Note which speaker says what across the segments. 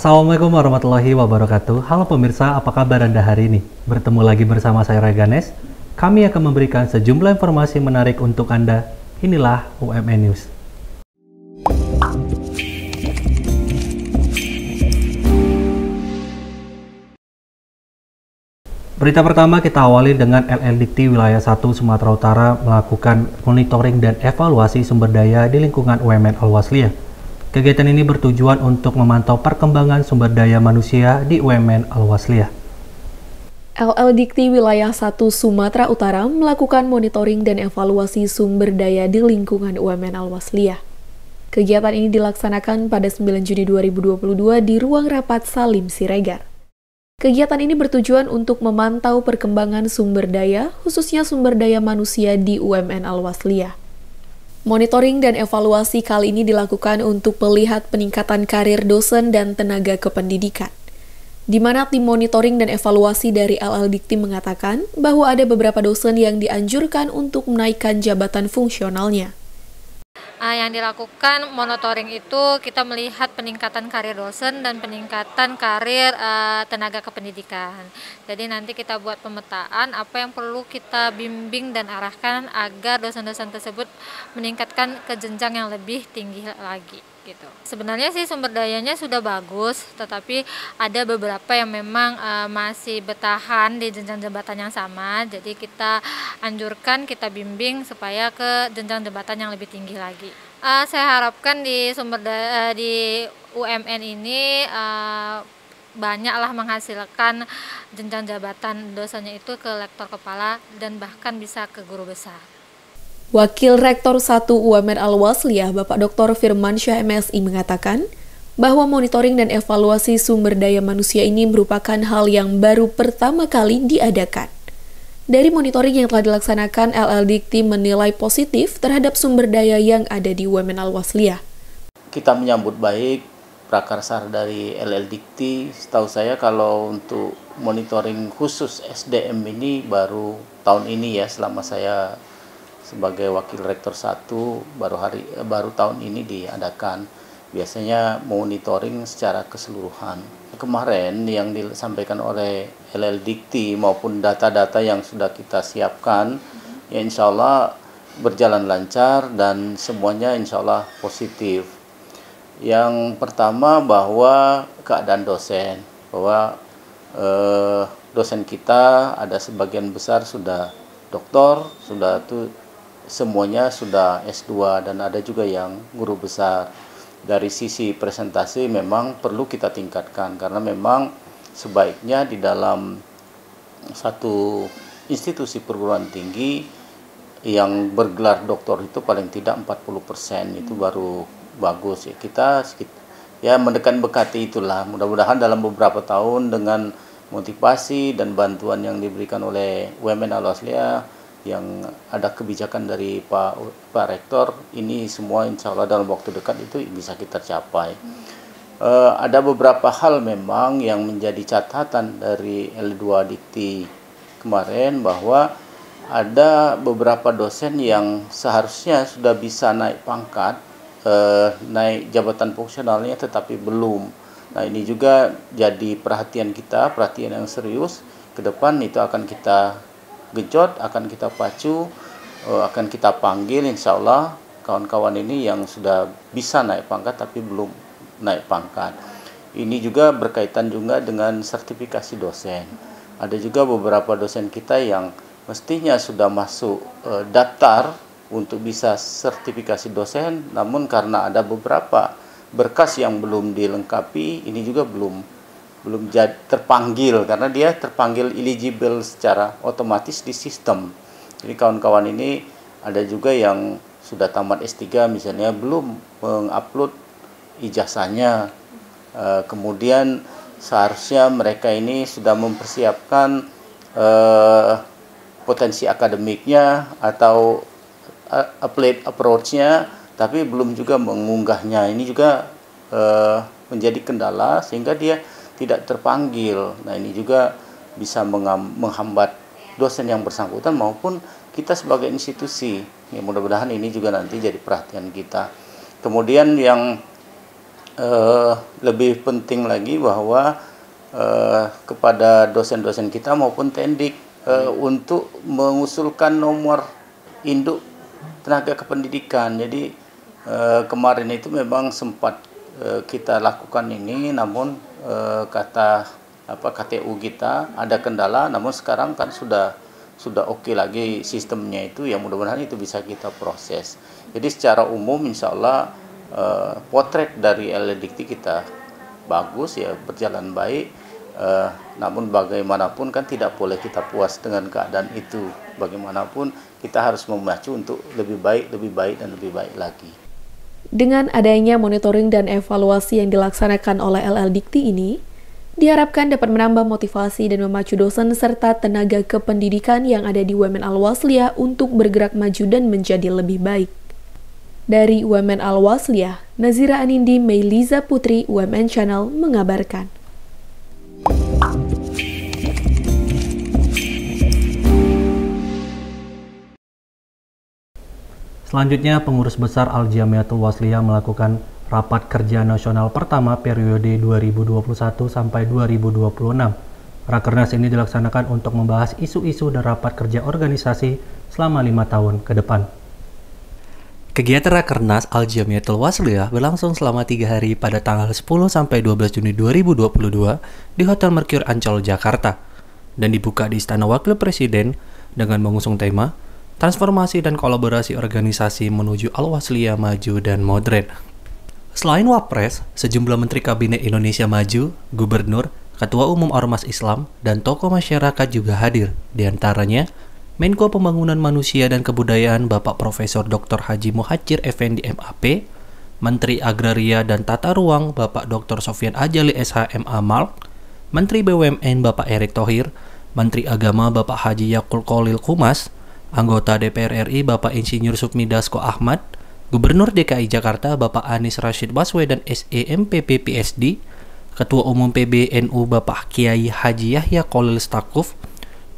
Speaker 1: Assalamualaikum warahmatullahi wabarakatuh. Halo pemirsa, apa kabar Anda hari ini? Bertemu lagi bersama saya Reganes. Kami akan memberikan sejumlah informasi menarik untuk Anda. Inilah UMN News. Berita pertama kita awali dengan LLDikti Wilayah 1 Sumatera Utara melakukan monitoring dan evaluasi sumber daya di lingkungan UMN Al-Wasliyah. Kegiatan ini bertujuan untuk memantau perkembangan sumber daya manusia di UMN Al-Wasliyah.
Speaker 2: LLDikti Wilayah 1 Sumatera Utara melakukan monitoring dan evaluasi sumber daya di lingkungan UMN Al-Wasliyah. Kegiatan ini dilaksanakan pada 9 Juni 2022 di Ruang Rapat Salim Siregar. Kegiatan ini bertujuan untuk memantau perkembangan sumber daya, khususnya sumber daya manusia di UMN Al-Wasliyah. Monitoring dan evaluasi kali ini dilakukan untuk melihat peningkatan karir dosen dan tenaga kependidikan. Di mana tim monitoring dan evaluasi dari LLDikti mengatakan bahwa ada beberapa dosen yang dianjurkan untuk menaikkan jabatan fungsionalnya.
Speaker 3: Yang dilakukan monitoring itu kita melihat peningkatan karir dosen dan peningkatan karir tenaga kependidikan. Jadi nanti kita buat pemetaan apa yang perlu kita bimbing dan arahkan agar dosen-dosen tersebut meningkatkan ke jenjang yang lebih tinggi lagi. Gitu. Sebenarnya sih sumber dayanya sudah bagus, tetapi ada beberapa yang memang masih bertahan di jenjang jabatan yang sama. Jadi kita anjurkan, kita bimbing supaya ke jenjang jabatan yang lebih tinggi lagi. Saya harapkan di di UMN ini banyaklah menghasilkan jenjang jabatan dosennya itu ke lektor kepala dan bahkan bisa ke guru besar.
Speaker 2: Wakil Rektor 1 UMN Al-Wasliyah, Bapak Dr. Firmansyah MSI mengatakan bahwa monitoring dan evaluasi sumber daya manusia ini merupakan hal yang baru pertama kali diadakan. Dari monitoring yang telah dilaksanakan, LLDikti menilai positif terhadap sumber daya yang ada di UMN Al-Wasliyah.
Speaker 4: Kita menyambut baik prakarsar dari LLDikti. Setahu saya kalau untuk monitoring khusus SDM ini baru tahun ini ya, selama saya sebagai Wakil Rektor 1 baru tahun ini diadakan. Biasanya monitoring secara keseluruhan. Kemarin yang disampaikan oleh LLDikti maupun data-data yang sudah kita siapkan, ya insya Allah berjalan lancar dan semuanya insya Allah positif. Yang pertama bahwa keadaan dosen, bahwa dosen kita ada sebagian besar sudah doktor, sudah semuanya sudah S2 dan ada juga yang guru besar. Dari sisi presentasi memang perlu kita tingkatkan karena memang sebaiknya di dalam satu institusi perguruan tinggi yang bergelar doktor itu paling tidak 40% itu baru bagus ya. Kita ya mendekati itulah. Mudah-mudahan dalam beberapa tahun dengan motivasi dan bantuan yang diberikan oleh UMN Al-Wasliyah yang ada kebijakan dari Pak Rektor, ini semua insya Allah dalam waktu dekat itu bisa kita capai. Ada beberapa hal memang yang menjadi catatan dari L2Dikti kemarin bahwa ada beberapa dosen yang seharusnya sudah bisa naik pangkat, naik jabatan fungsionalnya tetapi belum. Nah ini juga jadi perhatian kita, perhatian yang serius. Ke depan itu akan kita genjot, akan kita pacu, akan kita panggil insya Allah kawan-kawan ini yang sudah bisa naik pangkat tapi belum naik pangkat. Ini juga berkaitan juga dengan sertifikasi dosen. Ada juga beberapa dosen kita yang mestinya sudah masuk daftar untuk bisa sertifikasi dosen, namun karena ada beberapa berkas yang belum dilengkapi, ini juga belum terpanggil karena dia terpanggil eligible secara otomatis di sistem. Jadi kawan-kawan ini ada juga yang sudah tamat S3 misalnya belum mengupload ijazahnya. Kemudian seharusnya mereka ini sudah mempersiapkan potensi akademiknya atau applied approach-nya tapi belum juga mengunggahnya. Ini juga menjadi kendala sehingga dia tidak terpanggil. Nah ini juga bisa menghambat dosen yang bersangkutan maupun kita sebagai institusi. Ya, mudah-mudahan ini juga nanti jadi perhatian kita. Kemudian yang lebih penting lagi bahwa kepada dosen-dosen kita maupun tendik untuk mengusulkan nomor induk tenaga kependidikan. Jadi kemarin itu memang sempat kita lakukan ini, namun kata KTU kita ada kendala, namun sekarang kan sudah oke lagi sistemnya itu, ya mudah-mudahan itu bisa kita proses. Jadi secara umum insya Allah potret dari LLDikti kita bagus ya, berjalan baik, namun bagaimanapun kan tidak boleh kita puas dengan keadaan itu. Bagaimanapun kita harus memacu untuk lebih baik dan lebih baik lagi.
Speaker 2: Dengan adanya monitoring dan evaluasi yang dilaksanakan oleh LLDikti ini, diharapkan dapat menambah motivasi dan memacu dosen serta tenaga kependidikan yang ada di UMN Al-Wasliyah untuk bergerak maju dan menjadi lebih baik. Dari UMN Al-Wasliyah, Nazira Anindi, Meiliza Putri, UMN Channel mengabarkan.
Speaker 1: Selanjutnya, Pengurus Besar Al-Jamiatul Wasliyah melakukan Rapat Kerja Nasional pertama periode 2021 sampai 2026. Rakernas ini dilaksanakan untuk membahas isu-isu dan rapat kerja organisasi selama 5 tahun ke depan. Kegiatan Rakernas Al-Jamiatul Wasliyah berlangsung selama 3 hari pada tanggal 10 sampai 12 Juni 2022 di Hotel Mercure Ancol, Jakarta, dan dibuka di Istana Wakil Presiden dengan mengusung tema Transformasi dan Kolaborasi Organisasi Menuju Al-Wasliyah Maju dan Modern. Selain Wapres, sejumlah Menteri Kabinet Indonesia Maju, Gubernur, Ketua Umum Ormas Islam, dan tokoh masyarakat juga hadir. Di antaranya, Menko Pembangunan Manusia dan Kebudayaan Bapak Profesor Dr. Haji Muhadjir Effendi MAP, Menteri Agraria dan Tata Ruang Bapak Dr. Sofyan Adjali SH MA Menteri BUMN Bapak Erick Thohir, Menteri Agama Bapak Haji Yakul Kolil Kumas, Anggota DPR RI Bapak Insinyur Sukmi Dasko Ahmad, Gubernur DKI Jakarta Bapak Anies Rashid Baswedan SEMPP PSD, Ketua Umum PBNU Bapak Kiai Haji Yahya Kolil Stakuf,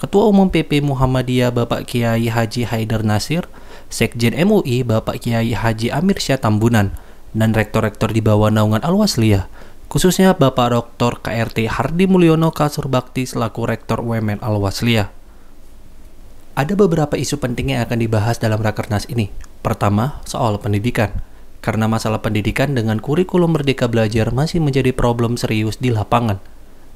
Speaker 1: Ketua Umum PP Muhammadiyah Bapak Kiai Haji Haidar Nasir, Sekjen MUI Bapak Kiai Haji Amir Syah Tambunan, dan rektor-rektor di bawah naungan Al-Wasliyah, khususnya Bapak Dr. KRT Hardi Mulyono Kasur Bakti selaku Rektor UMN Al-Wasliyah. Ada beberapa isu penting yang akan dibahas dalam Rakernas ini. Pertama, soal pendidikan. Karena masalah pendidikan dengan kurikulum Merdeka Belajar masih menjadi problem serius di lapangan.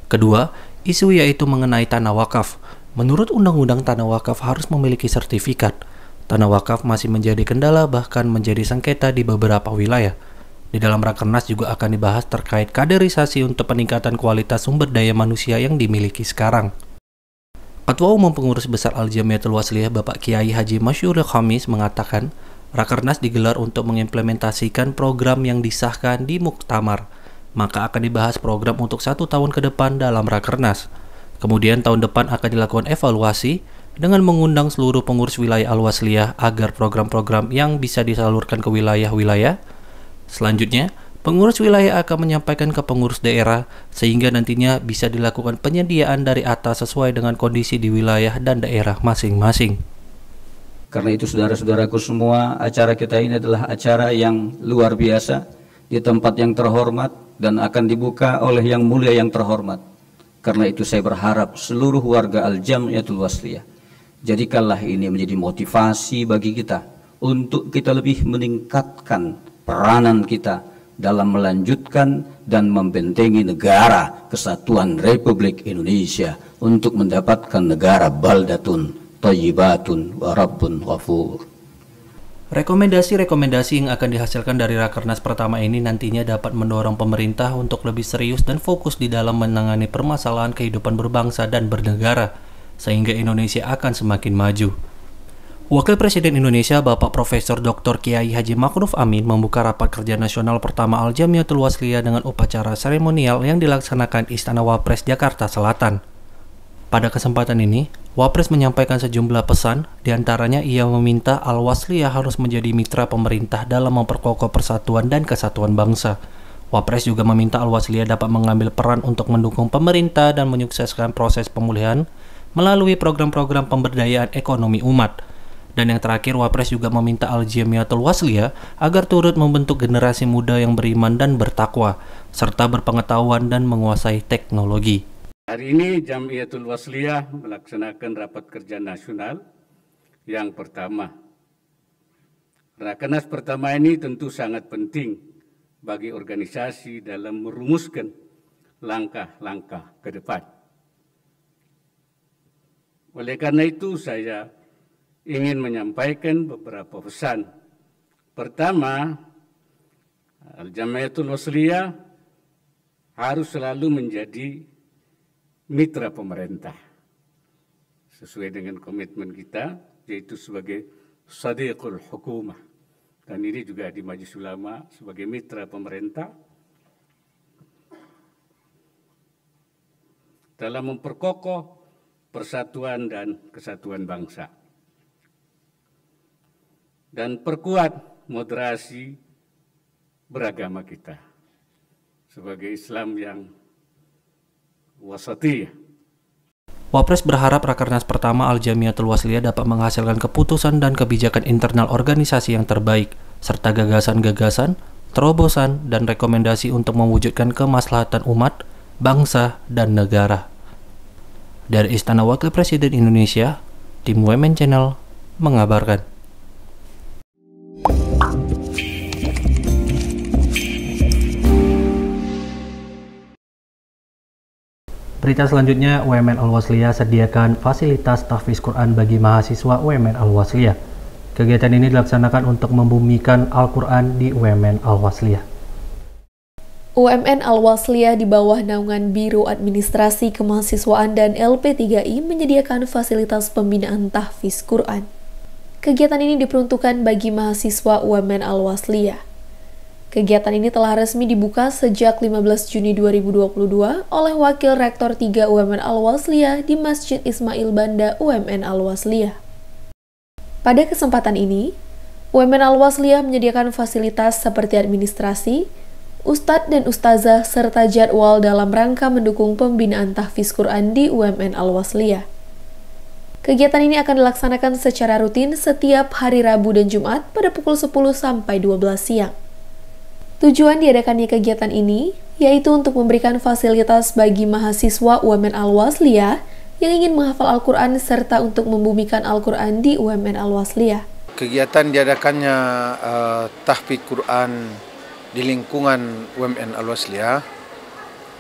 Speaker 1: Kedua, isu yaitu mengenai tanah wakaf. Menurut Undang-Undang Tanah Wakaf harus memiliki sertifikat. Tanah wakaf masih menjadi kendala bahkan menjadi sengketa di beberapa wilayah. Di dalam Rakernas juga akan dibahas terkait kaderisasi untuk peningkatan kualitas sumber daya manusia yang dimiliki sekarang. Ketua Umum Pengurus Besar Al-Jamiatul Wasliyah Bapak Kiai Haji Masyurul Khamis mengatakan, Rakernas digelar untuk mengimplementasikan program yang disahkan di Muktamar, maka akan dibahas program untuk 1 tahun ke depan dalam Rakernas. Kemudian tahun depan akan dilakukan evaluasi dengan mengundang seluruh pengurus wilayah Al-Wasliyah agar program-program yang bisa disalurkan ke wilayah-wilayah. Selanjutnya, pengurus wilayah akan menyampaikan ke pengurus daerah sehingga nantinya bisa dilakukan penyediaan dari atas sesuai dengan kondisi di wilayah dan daerah masing-masing.
Speaker 5: Karena itu saudara-saudaraku semua, acara kita ini adalah acara yang luar biasa di tempat yang terhormat dan akan dibuka oleh yang mulia yang terhormat. Karena itu saya berharap seluruh warga Al-Jamiatul Wasliyah, jadikanlah ini menjadi motivasi bagi kita untuk kita lebih meningkatkan peranan kita dalam melanjutkan dan membentengi negara kesatuan Republik Indonesia untuk mendapatkan negara baldatun thayyibatun wa rabbun ghafur.
Speaker 1: Rekomendasi-rekomendasi yang akan dihasilkan dari Rakernas pertama ini nantinya dapat mendorong pemerintah untuk lebih serius dan fokus di dalam menangani permasalahan kehidupan berbangsa dan bernegara, sehingga Indonesia akan semakin maju. Wakil Presiden Indonesia Bapak Profesor Dr. Kiai Haji Ma'ruf Amin membuka Rapat Kerja Nasional pertama Al-Jamiatul Wasliyah dengan upacara seremonial yang dilaksanakan Istana Wapres Jakarta Selatan. Pada kesempatan ini, Wapres menyampaikan sejumlah pesan, diantaranya ia meminta Al-Wasliyah harus menjadi mitra pemerintah dalam memperkokoh persatuan dan kesatuan bangsa. Wapres juga meminta Al-Wasliyah dapat mengambil peran untuk mendukung pemerintah dan menyukseskan proses pemulihan melalui program-program pemberdayaan ekonomi umat. Dan yang terakhir, Wapres juga meminta Al-Jamiatul Wasliyah agar turut membentuk generasi muda yang beriman dan bertakwa, serta berpengetahuan dan menguasai teknologi.
Speaker 6: Hari ini Jamiatul Wasliyah melaksanakan rapat kerja nasional yang pertama. Rakernas pertama ini tentu sangat penting bagi organisasi dalam merumuskan langkah-langkah ke depan. Oleh karena itu saya ingin menyampaikan beberapa pesan. Pertama, Al-Jamiatul Wasliyah harus selalu menjadi mitra pemerintah sesuai dengan komitmen kita, yaitu sebagai Sadiqul Hukumah, dan ini juga di Majelis Ulama sebagai mitra pemerintah dalam memperkokoh persatuan dan kesatuan bangsa dan perkuat moderasi beragama kita sebagai Islam yang wasatiyah.
Speaker 1: Wapres berharap Rakernas pertama Al-Jamiatul Wasliyah dapat menghasilkan keputusan dan kebijakan internal organisasi yang terbaik, serta gagasan-gagasan, terobosan, dan rekomendasi untuk mewujudkan kemaslahatan umat, bangsa, dan negara. Dari Istana Wakil Presiden Indonesia, tim Women Channel mengabarkan. Berita selanjutnya, UMN Al-Wasliyah sediakan fasilitas tahfiz Quran bagi mahasiswa UMN Al-Wasliyah. Kegiatan ini dilaksanakan untuk membumikan Al-Quran di UMN Al-Wasliyah.
Speaker 2: UMN Al-Wasliyah di bawah naungan Biro Administrasi Kemahasiswaan dan LP3I menyediakan fasilitas pembinaan tahfiz Quran. Kegiatan ini diperuntukkan bagi mahasiswa UMN Al-Wasliyah. Kegiatan ini telah resmi dibuka sejak 15 Juni 2022 oleh Wakil Rektor 3 UMN Al-Wasliyah di Masjid Ismail Banda UMN Al-Wasliyah. Pada kesempatan ini, UMN Al-Wasliyah menyediakan fasilitas seperti administrasi, ustadz dan ustazah, serta jadwal dalam rangka mendukung pembinaan tahfiz Quran di UMN Al-Wasliyah. Kegiatan ini akan dilaksanakan secara rutin setiap hari Rabu dan Jumat pada pukul 10 sampai 12 siang. Tujuan diadakannya kegiatan ini yaitu untuk memberikan fasilitas bagi mahasiswa UMN Al-Wasliyah yang ingin menghafal Al-Quran serta untuk membumikan Al-Quran di UMN Al-Wasliyah.
Speaker 7: Kegiatan diadakannya tahfiz Quran di lingkungan UMN Al-Wasliyah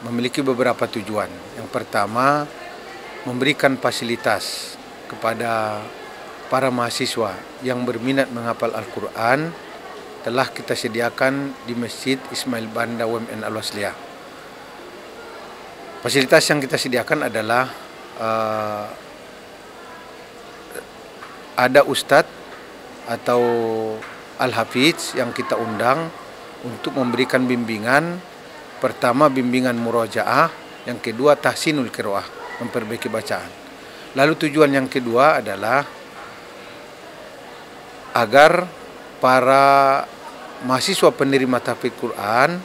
Speaker 7: memiliki beberapa tujuan. Yang pertama, memberikan fasilitas kepada para mahasiswa yang berminat menghafal Al-Quran telah kita sediakan di Masjid Ismail Banda UMN Al-Wasliyah. Fasilitas yang kita sediakan adalah ada ustadz atau al-hafiz yang kita undang untuk memberikan bimbingan. Pertama, bimbingan murojaah, yang kedua tahsinul qiraah, memperbaiki bacaan. Lalu tujuan yang kedua adalah agar para mahasiswa penerima tahfiz Quran,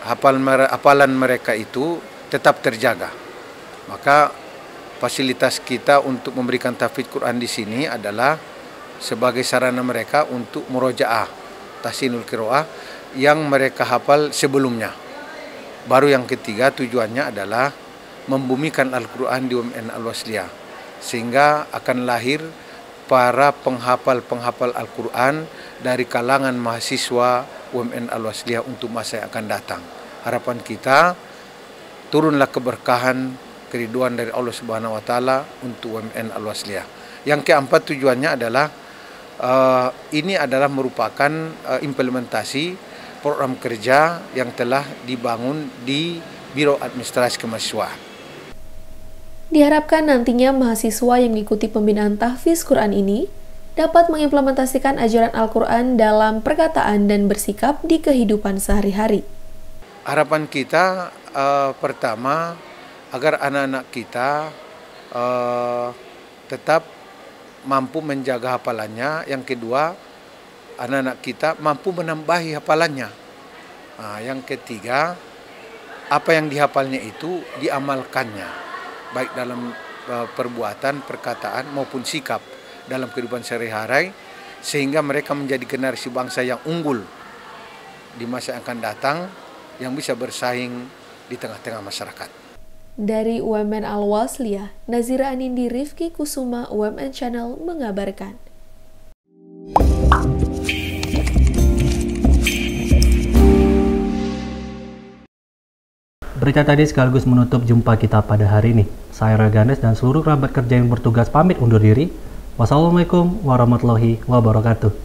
Speaker 7: hafalan mereka itu tetap terjaga. Maka fasilitas kita untuk memberikan tahfiz Quran di sini adalah sebagai sarana mereka untuk murojaah, tahsinul qiraah yang mereka hafal sebelumnya. Baru yang ketiga tujuannya adalah membumikan Al-Quran di UMN Al-Wasliyah, sehingga akan lahir para penghafal Al-Quran dari kalangan mahasiswa UMN Al-Wasliyah untuk masa yang akan datang. Harapan kita, turunlah keberkahan, keriduan dari Allah Subhanahu wa Ta'ala untuk UMN Al-Wasliyah. Yang keempat tujuannya adalah ini adalah merupakan implementasi program kerja yang telah dibangun di Biro Administrasi Kemahasiswaan.
Speaker 2: Diharapkan nantinya mahasiswa yang mengikuti pembinaan tahfiz Quran ini dapat mengimplementasikan ajaran Al-Quran dalam perkataan dan bersikap di kehidupan sehari-hari.
Speaker 7: Harapan kita pertama, agar anak-anak kita tetap mampu menjaga hafalannya. Yang kedua, anak-anak kita mampu menambahi hafalannya. Yang ketiga, apa yang dihafalnya itu diamalkannya, baik dalam perbuatan, perkataan maupun sikap. dalam kehidupan sehari-hari, sehingga mereka menjadi generasi bangsa yang unggul di masa yang akan datang, yang bisa bersaing di tengah-tengah masyarakat.
Speaker 2: Dari UMN Al-Wasliyah, Nazira Anindi Rifki Kusuma, UMN Channel mengabarkan.
Speaker 1: Berita tadi sekaligus menutup jumpa kita pada hari ini. Saya Roy Gandes dan seluruh kerabat kerja yang bertugas pamit undur diri. Wassalamualaikum warahmatullahi wabarakatuh.